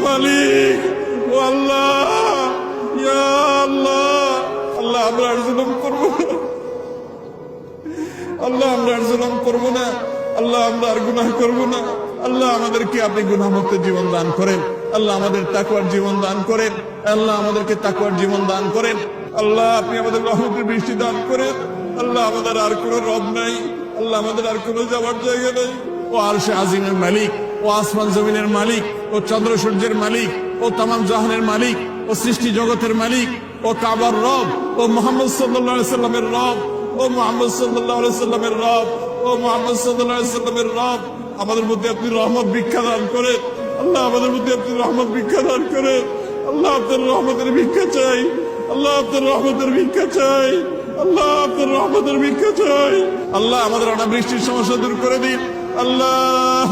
মালিক, ও আল্লাহ, ইয়া আল্লাহ, আল্লাহ আমরা আর জুলুম করবো না, আল্লাহ আমরা আর জুলুম করবো না, আল্লাহ আমরা আর গুনাহ করবো না। আল্লাহ আমাদেরকে আপনি গুনাহমুক্ত জীবন দান করেন, আল্লাহ আমাদের তাকওয়ার জীবন দান করেন, আল্লাহ আমাদেরকে তাকওয়ার জীবন দান করেন। আল্লাহ আপনি আমাদের রহমতের বৃষ্টি দান করেন। আল্লাহ আমাদের আর কোনো রব নাই, আল্লাহ আমাদের আর কোনো যাওয়ার জায়গা নাই। ও আরশে আজিমের মালিক, ও আসমান জমিনের মালিক, ও চন্দ্র সূর্যের মালিক, ও তামাম জাহানের মালিক, ও সৃষ্টি জগতের মালিক, ও কাবার রব, ও মুহাম্মদ সাল্লাল্লাহু আলাইহি সাল্লামের রব, ও মুহাম্মদ সাল্লাল্লাহু আলাইহি সাল্লামের রব, ও মুহাম্মদ সাল্লাল্লাহু আলাইহি সাল্লামের রব, আমাদের মধ্যে আপনি রহমত ভিক্ষা দান করেন। আল্লাহ আমাদের মধ্যে আপনি রহমত ভিক্ষা দান করেন। আল্লাহ আপনার রহমতের ভিক্ষা চাই, আল্লাহ আপনার রহমতের ভিক্ষা চাই, আল্লাহ আপনার রহমতের ভিক্ষা চাই। আল্লাহ আমাদের অনাবৃষ্টির সমস্যা দূর করে দিন। আল্লাহ